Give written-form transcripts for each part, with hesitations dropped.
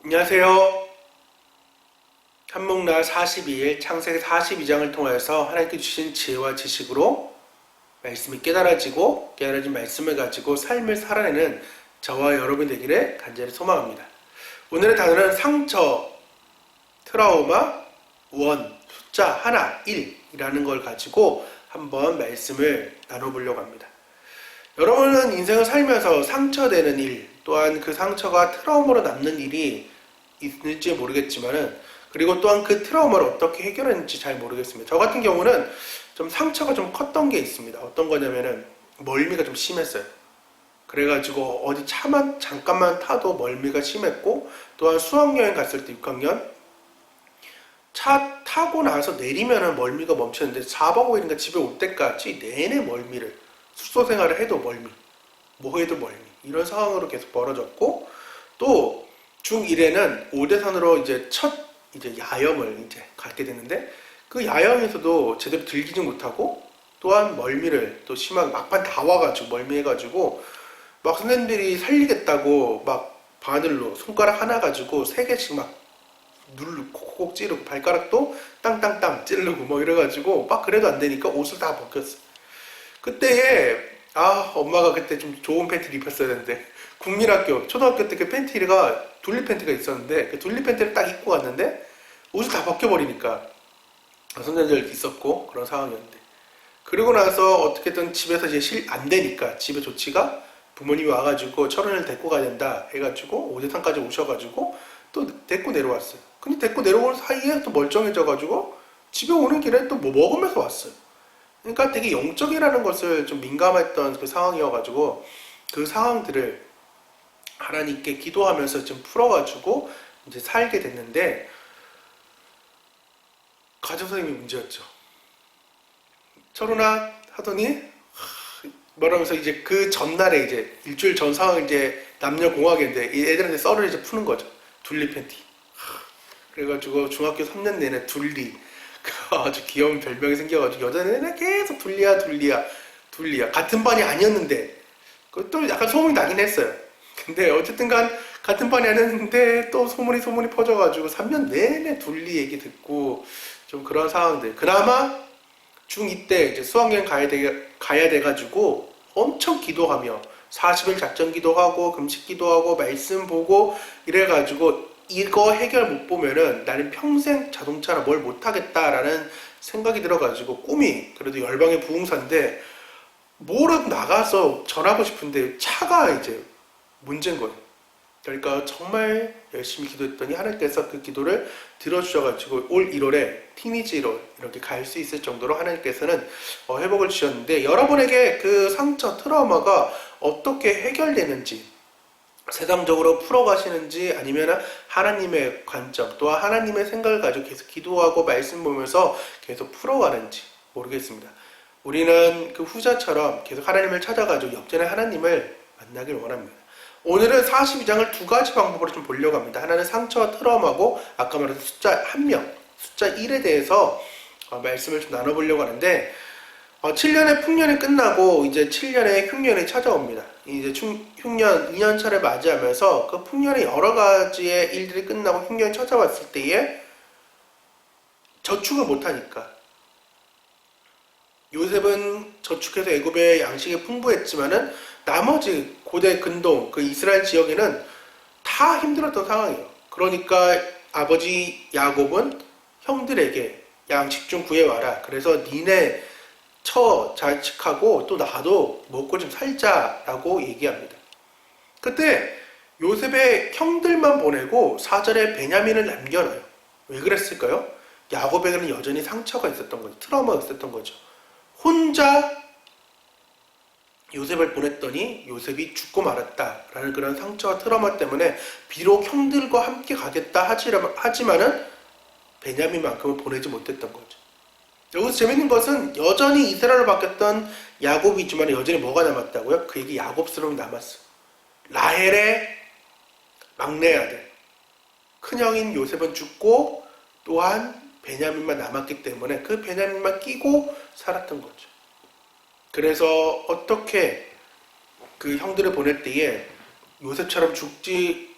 안녕하세요. 한목날 42일 창세기 42장을 통하여서 하나님께 주신 지혜와 지식으로 말씀이 깨달아진 말씀을 가지고 삶을 살아내는 저와 여러분 되기를 간절히 소망합니다. 오늘의 단어는 상처, 트라우마, 원, 숫자 하나, 1이라는 걸 가지고 한번 말씀을 나눠보려고 합니다. 여러분은 인생을 살면서 상처되는 일, 또한 그 상처가 트라우마로 남는 일이 있을지 모르겠지만은, 그리고 또한 그 트라우마를 어떻게 해결했는지 잘 모르겠습니다. 저 같은 경우는 좀 상처가 좀 컸던 게 있습니다. 어떤 거냐면은 멀미가 좀 심했어요. 그래가지고 어디 차만 잠깐만 타도 멀미가 심했고, 또한 수학여행 갔을 때 6학년 차 타고 나서 내리면은 멀미가 멈췄는데 4박 5일인가 집에 올 때까지 내내 멀미를, 숙소 생활을 해도 멀미, 뭐 해도 멀미, 이런 상황으로 계속 벌어졌고, 또 중1에는 오대산으로 이제 야영을 이제 가게 됐는데, 그 야영에서도 제대로 즐기지 못하고, 또한 멀미를 또 심하게 막판 다 와가지고 멀미해가지고 막 선생님들이 살리겠다고 막 바늘로 손가락 하나 가지고 3개씩 막 누르고 콕콕 찌르고 발가락도 땅땅땅 찌르고 뭐 이래가지고 막 그래도 안 되니까 옷을 다 벗겼어. 그때에 엄마가 그때 좀 좋은 팬티를 입혔어야 되는데, 국민학교 초등학교 때 그 팬티가 둘리 팬티가 있었는데 그 둘리 팬티를 딱 입고 갔는데 옷을 다 벗겨버리니까 손자들 있었고 그런 상황이었는데, 그리고 나서 어떻게든 집에서 이제 안 되니까 집에 조치가 부모님이 와가지고 철원을 데리고 가야 된다 해가지고 오대산까지 오셔가지고 또 데리고 내려왔어요. 근데 데리고 내려오는 사이에 또 멀쩡해져가지고 집에 오는 길에 또 뭐 먹으면서 왔어요. 그러니까 되게 영적이라는 것을 좀 민감했던 그 상황이어가지고 그 상황들을 하나님께 기도하면서 좀 풀어가지고 이제 살게 됐는데, 가정선생님이 문제였죠. 철훈아 하더니 뭐라면서 이제 그 전날에 이제 일주일 전 상황 이제 남녀 공학인데 이 애들한테 썰을 이제 푸는 거죠. 둘리 팬티. 그래가지고 중학교 3년 내내 둘리, 그 아주 귀여운 별명이 생겨가지고 여자 내내 계속 둘리야 둘리야 둘리야, 같은 반이 아니었는데 그것도 약간 소문이 나긴 했어요. 근데 어쨌든간 같은 반이 아니었는데 또 소문이 퍼져가지고 3년 내내 둘리 얘기 듣고 좀 그런 상황들. 그나마 중2 때 이제 수학여행 가야 돼가지고 엄청 기도하며 40일 작전 기도하고 금식 기도하고 말씀 보고 이래가지고 이거 해결 못 보면은 나는 평생 자동차나 뭘 못하겠다라는 생각이 들어가지고, 꿈이 그래도 열방의 부흥사인데 뭐라도 나가서 전하고 싶은데 차가 이제 문제인 거예요. 그러니까 정말 열심히 기도했더니 하나님께서 그 기도를 들어주셔가지고 올 1월에 티니지로 이렇게 갈 수 있을 정도로 하나님께서는 회복을 주셨는데, 여러분에게 그 상처, 트라우마가 어떻게 해결되는지, 세상적으로 풀어가시는지 아니면 하나님의 관점, 또한 하나님의 생각을 가지고 계속 기도하고 말씀 보면서 계속 풀어가는지 모르겠습니다. 우리는 그 후자처럼 계속 하나님을 찾아가지고 역전의 하나님을 만나길 원합니다. 오늘은 42장을 두 가지 방법으로 좀 보려고 합니다. 하나는 상처와 트라우마고, 아까 말했던 숫자 1명, 숫자 1에 대해서 말씀을 좀 나눠보려고 하는데, 7년의 풍년이 끝나고 이제 7년의 흉년이 찾아옵니다. 이제 흉년 2년차를 맞이하면서 그 풍년의 여러 가지의 일들이 끝나고 흉년이 찾아왔을 때에 저축을 못하니까, 요셉은 저축해서 애굽의 양식이 풍부했지만은 나머지 고대 근동 그 이스라엘 지역에는 다 힘들었던 상황이에요. 그러니까 아버지 야곱은 형들에게 양식 좀 구해와라. 그래서 니네 처 자식하고 또 나도 먹고 좀 살자라고 얘기합니다. 그때 요셉의 형들만 보내고 4절에 베냐민을 남겨놔요. 왜 그랬을까요? 야곱에게는 여전히 상처가 있었던 거죠. 트라우마가 있었던 거죠. 혼자 요셉을 보냈더니 요셉이 죽고 말았다라는 그런 상처와 트라우마 때문에 비록 형들과 함께 가겠다 하지만은 베냐민만큼은 보내지 못했던 거죠. 여기서 재밌는 것은 여전히 이스라엘로 바뀌었던 야곱이지만 여전히 뭐가 남았다고요? 그에게 야곱스러움이 남았어. 라헬의 막내 아들, 큰형인 요셉은 죽고 또한 베냐민만 남았기 때문에 그 베냐민만 끼고 살았던 거죠. 그래서 어떻게 그 형들을 보낼 때에 요셉처럼 죽지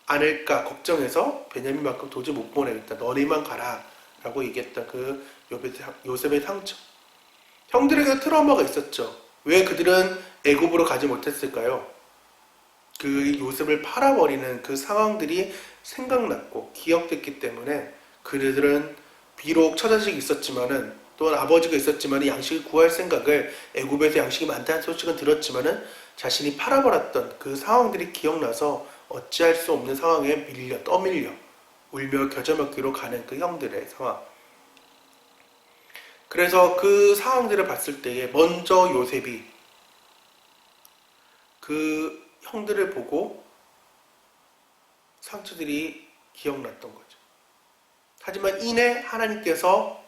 않을까 걱정해서 베냐민만큼 도저히 못 보내겠다. 너네만 가라. 라고 얘기했던 그 요셉의 상처. 형들에게 트라우마가 있었죠. 왜 그들은 애굽으로 가지 못했을까요? 그 요셉을 팔아버리는 그 상황들이 생각났고 기억됐기 때문에 그들은 비록 처자식이 있었지만은 또한 아버지가 있었지만 양식을 구할 생각을 애굽에서 양식이 많다는 소식은 들었지만은 자신이 팔아버렸던 그 상황들이 기억나서 어찌할 수 없는 상황에 떠밀려 울며 겨자 먹기로 가는 그 형들의 상황. 그래서 그 상황들을 봤을 때에 먼저 요셉이 그 형들을 보고 상처들이 기억났던 거죠. 하지만 이내 하나님께서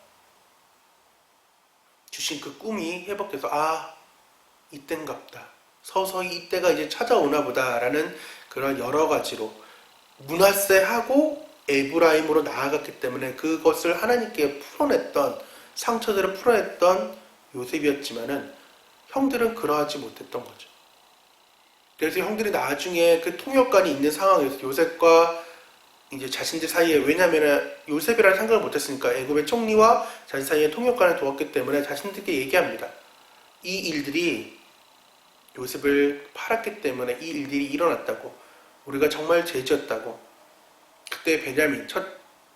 주신 그 꿈이 회복돼서 이땐갑다. 서서히 이때가 이제 찾아오나 보다라는 그런 여러 가지로 므낫세하고 에브라임으로 나아갔기 때문에 그것을 하나님께 풀어냈던 상처들을 풀어냈던 요셉이었지만은 형들은 그러하지 못했던 거죠. 그래서 형들이 나중에 그 통역관이 있는 상황에서 요셉과 이제 자신들 사이에 왜냐면은 요셉이라는 생각을 못했으니까 애굽의 총리와 자신 사이에 통역관을 두었기 때문에 자신들께 얘기합니다. 이 일들이 요셉을 팔았기 때문에 이 일들이 일어났다고 우리가 정말 죄지었다고 그때 베냐민 첫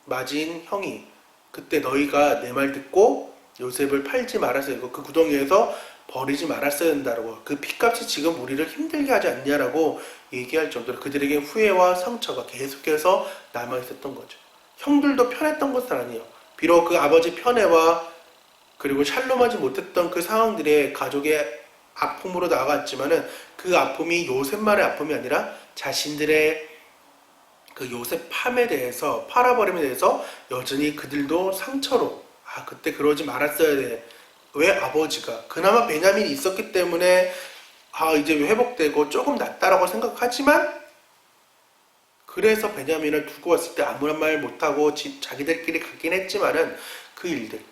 맞이인 형이 그때 너희가 내 말 듣고 요셉을 팔지 말았어야 되고 그 구덩이에서 버리지 말았어야 된다고 그 핏값이 지금 우리를 힘들게 하지 않냐라고 얘기할 정도로 그들에게 후회와 상처가 계속해서 남아있었던 거죠. 형들도 편했던 것은 아니에요. 비록 그 아버지 편애와 그리고 샬롬하지 못했던 그 상황들의 가족의 아픔으로 나아갔지만은 그 아픔이 요셉만의 아픔이 아니라 자신들의 그 요셉 팜에 대해서 팔아버림에 대해서 여전히 그들도 상처로 그때 그러지 말았어야 돼. 왜 아버지가 그나마 베냐민이 있었기 때문에 이제 회복되고 조금 낫다라고 생각하지만 그래서 베냐민을 두고 왔을 때 아무런 말 못하고 자기들끼리 가긴 했지만은 그 일들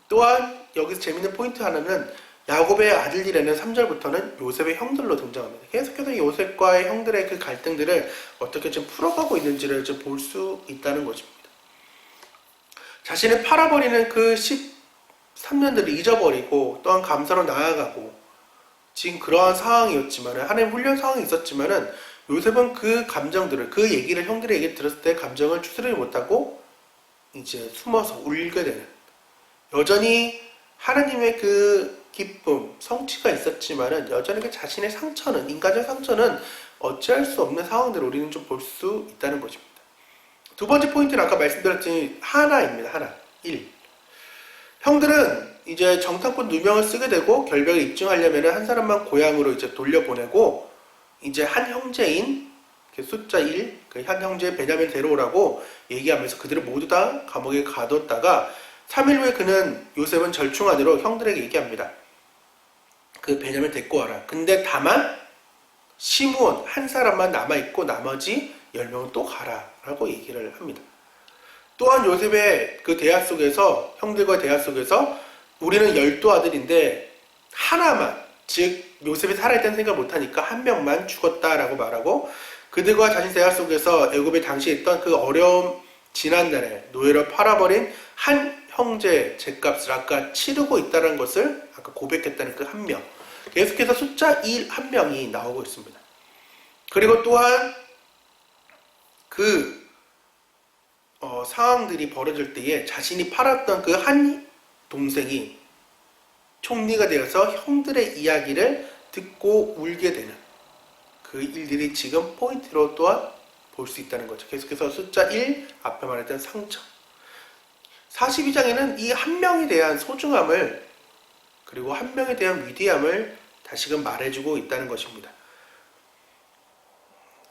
또한 여기서 재밌는 포인트 하나는 야곱의 아들들에는 3절부터는 요셉의 형들로 등장합니다. 계속해서 요셉과의 형들의 그 갈등들을 어떻게 좀 풀어가고 있는지를 좀 볼 수 있다는 것입니다. 자신을 팔아버리는 그 13년들을 잊어버리고 또한 감사로 나아가고 지금 그러한 상황이었지만 하나님 훈련 상황이 있었지만은 요셉은 그 감정들을 그 얘기를 형들의 얘기를 들었을 때 감정을 추스르지 못하고 이제 숨어서 울게 되는 여전히 하나님의 그 기쁨, 성취가 있었지만은 여전히 그 자신의 상처는 인간적 상처는 어찌할 수 없는 상황들을 우리는 좀 볼 수 있다는 것입니다. 두 번째 포인트는 아까 말씀드렸듯이 하나입니다. 하나. 1. 형들은 이제 정탐꾼 누명을 쓰게 되고 결백을 입증하려면 한 사람만 고향으로 이제 돌려보내고 이제 한 형제인 숫자 1, 그 한 형제 베냐민 데려오라고 얘기하면서 그들을 모두 다 감옥에 가뒀다가 3일 후에 그는 요셉은 절충안으로 형들에게 얘기합니다. 그 베냐민 데리고 와라. 근데 다만 시므온 한 사람만 남아있고 나머지 10명은 또 가라 라고 얘기를 합니다. 또한 요셉의 그 대화 속에서 형들과의 대화 속에서 우리는 12아들인데 하나만 즉 요셉이 살아있다는 생각 못하니까 한 명만 죽었다라고 말하고 그들과 자신 대화 속에서 애굽에 당시에 있던 그 어려움 지난날에 노예로 팔아버린 한 형제의 죗값을 아까 치르고 있다는 것을 아까 고백했다는 그 한 명 계속해서 숫자 1 한 명이 나오고 있습니다. 그리고 또한 그 상황들이 벌어질 때에 자신이 팔았던 그 한 동생이 총리가 되어서 형들의 이야기를 듣고 울게 되는 그 일들이 지금 포인트로 또한 볼 수 있다는 거죠. 계속해서 숫자 1 앞에 말했던 상처 42장에는 이 한 명에 대한 소중함을 그리고 한 명에 대한 위대함을 다시금 말해주고 있다는 것입니다.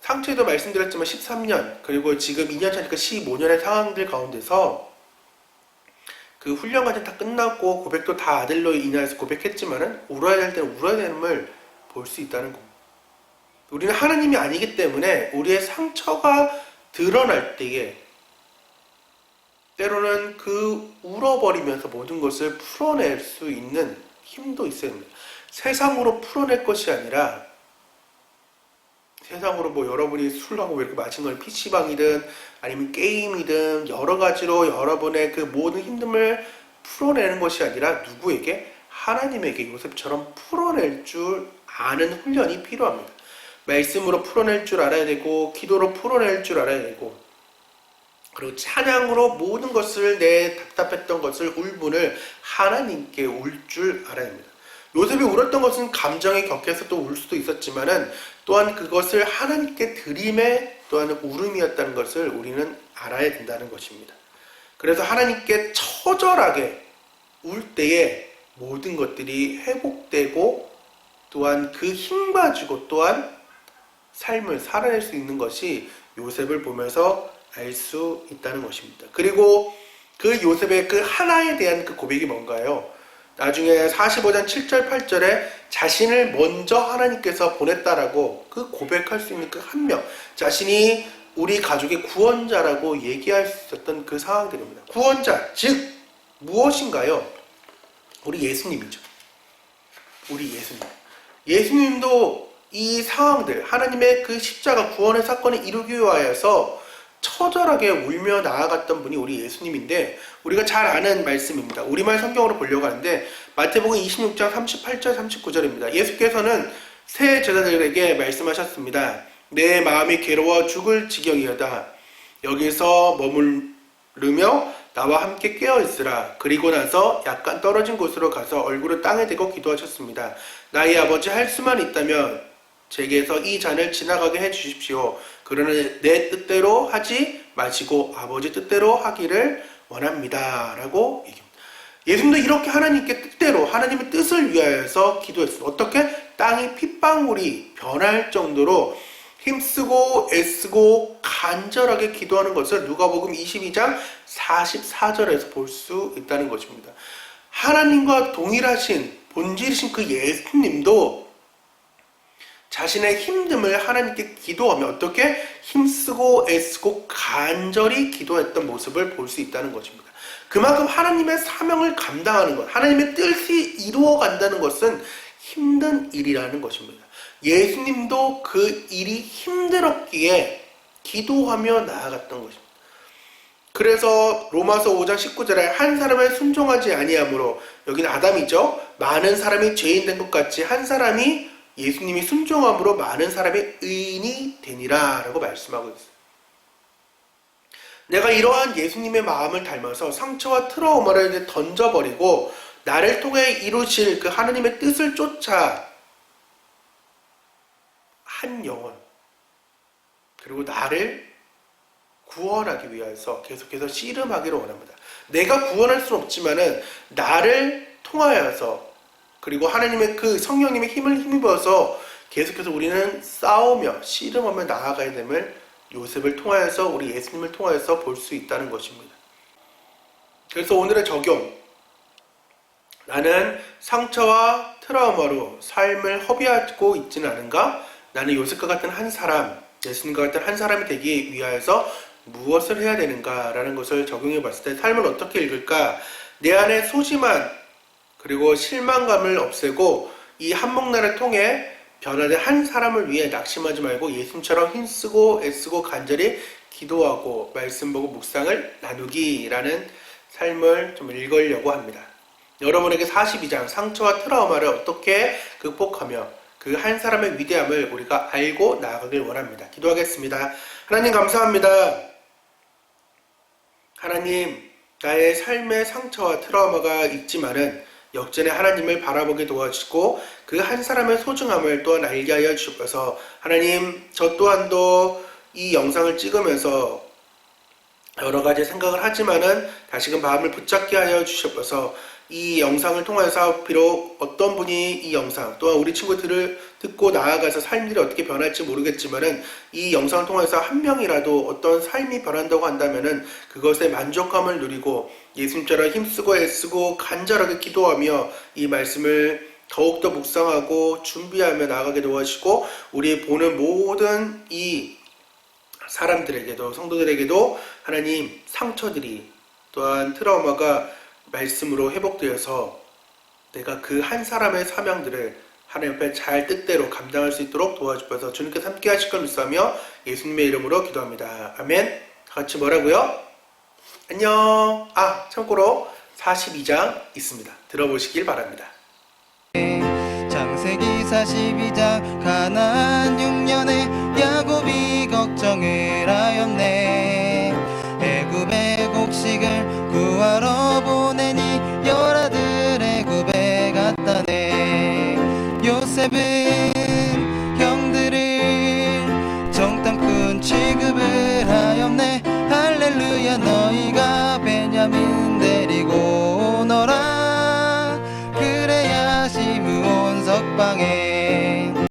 상처에도 말씀드렸지만 13년 그리고 지금 2년 차니까 15년의 상황들 가운데서 그 훈련 과정 다 끝났고 고백도 다 아들로 인하여서 고백했지만은 울어야 될 때는 울어야 됨을 볼 수 있다는 겁니다. 우리는 하나님이 아니기 때문에 우리의 상처가 드러날 때에 때로는 그 울어버리면서 모든 것을 풀어낼 수 있는 힘도 있어야 합니다. 세상으로 풀어낼 것이 아니라 세상으로 뭐 여러분이 술하고 이렇게 마신 걸 PC방이든 아니면 게임이든 여러 가지로 여러분의 그 모든 힘듦을 풀어내는 것이 아니라 누구에게? 하나님에게 요셉처럼 풀어낼 줄 아는 훈련이 필요합니다. 말씀으로 풀어낼 줄 알아야 되고 기도로 풀어낼 줄 알아야 되고 그리고 찬양으로 모든 것을 내 답답했던 것을 울분을 하나님께 울 줄 알아야 합니다. 요셉이 울었던 것은 감정이 격해서 또 울 수도 있었지만은 또한 그것을 하나님께 드림의 또한 울음이었다는 것을 우리는 알아야 된다는 것입니다. 그래서 하나님께 처절하게 울 때에 모든 것들이 회복되고 또한 그 힘 가지고 또한 삶을 살아낼 수 있는 것이 요셉을 보면서 알 수 있다는 것입니다. 그리고 그 요셉의 그 하나에 대한 그 고백이 뭔가요? 나중에 45장 7절 8절에 자신을 먼저 하나님께서 보냈다라고 그 고백할 수 있는 그 한 명, 자신이 우리 가족의 구원자라고 얘기할 수 있었던 그 상황들입니다. 구원자, 즉 무엇인가요? 우리 예수님이죠. 우리 예수님. 예수님도 이 상황들, 하나님의 그 십자가 구원의 사건을 이루기 위하여서 처절하게 울며 나아갔던 분이 우리 예수님인데 우리가 잘 아는 말씀입니다. 우리말 성경으로 보려고 하는데 마태복음 26장 38절 39절입니다. 예수께서는 새 제자들에게 말씀하셨습니다. 내 마음이 괴로워 죽을 지경이어다. 여기서 머무르며 나와 함께 깨어있으라. 그리고 나서 약간 떨어진 곳으로 가서 얼굴을 땅에 대고 기도하셨습니다. 나의 아버지 할 수만 있다면 제게서 이 잔을 지나가게 해주십시오. 그러나 내 뜻대로 하지 마시고 아버지 뜻대로 하기를 원합니다. 라고 얘기합니다. 예수님도 이렇게 하나님께 뜻대로 하나님의 뜻을 위하여서 기도했습니다. 어떻게? 땅이 핏방울이 변할 정도로 힘쓰고 애쓰고 간절하게 기도하는 것을 누가복음 22장 44절에서 볼 수 있다는 것입니다. 하나님과 동일하신 본질이신 그 예수님도 자신의 힘듦을 하나님께 기도하며 어떻게 힘쓰고 애쓰고 간절히 기도했던 모습을 볼 수 있다는 것입니다. 그만큼 하나님의 사명을 감당하는 것, 하나님의 뜻이 이루어간다는 것은 힘든 일이라는 것입니다. 예수님도 그 일이 힘들었기에 기도하며 나아갔던 것입니다. 그래서 로마서 5장 19절에 한 사람을 순종하지 아니하므로, 여기는 아담이죠. 많은 사람이 죄인 된 것 같이 한 사람이 예수님이 순종함으로 많은 사람의 의인이 되니라 라고 말씀하고 있어요. 내가 이러한 예수님의 마음을 닮아서 상처와 트라우마를 이제 던져버리고 나를 통해 이루실 그 하나님의 뜻을 쫓아 한 영혼, 그리고 나를 구원하기 위해서 계속해서 씨름하기를 원합니다. 내가 구원할 수는 없지만은 나를 통하여서, 그리고 하나님의 그 성령님의 힘을 힘입어서 계속해서 우리는 싸우며 씨름하며 나아가야 됨을 요셉을 통하여서, 우리 예수님을 통하여서 볼 수 있다는 것입니다. 그래서 오늘의 적용, 나는 상처와 트라우마로 삶을 허비하고 있지는 않은가? 나는 요셉과 같은 한 사람, 예수님과 같은 한 사람이 되기 위하여서 무엇을 해야 되는가? 라는 것을 적용해 봤을 때 삶을 어떻게 읽을까? 내 안에 소심한 그리고 실망감을 없애고 이 한목날을 통해 변화된 한 사람을 위해 낙심하지 말고 예수님처럼 힘쓰고 애쓰고 간절히 기도하고 말씀 보고 묵상을 나누기라는 삶을 좀 읽으려고 합니다. 여러분에게 42장 상처와 트라우마를 어떻게 극복하며 그 한 사람의 위대함을 우리가 알고 나아가길 원합니다. 기도하겠습니다. 하나님 감사합니다. 하나님, 나의 삶의 상처와 트라우마가 있지만은 역전에 하나님을 바라보게 도와주시고 그 한 사람의 소중함을 또한 알게 하여 주셔서, 하나님, 저 또한도 이 영상을 찍으면서 여러 가지 생각을 하지만은 다시금 마음을 붙잡게 하여 주셔서 이 영상을 통해서 비록 어떤 분이 이 영상 또한 우리 친구들을 듣고 나아가서 삶들이 어떻게 변할지 모르겠지만은 이 영상을 통해서 한 명이라도 어떤 삶이 변한다고 한다면은 그것에 만족감을 누리고 예수님처럼 힘쓰고 애쓰고 간절하게 기도하며 이 말씀을 더욱더 묵상하고 준비하며 나아가게 도와주시고 우리 보는 모든 이 사람들에게도, 성도들에게도 하나님, 상처들이 또한 트라우마가 말씀으로 회복되어서 내가 그 한 사람의 사명들을 하나님 앞에 잘 뜻대로 감당할 수 있도록 도와주셔서 주님께서 함께 하실 걸 믿사며 예수님의 이름으로 기도합니다. 아멘. 다 같이 뭐라고요? 안녕. 참고로 42장 있습니다. 들어보시길 바랍니다. 창세기 42장 가나안 6년에 야곱이 걱정을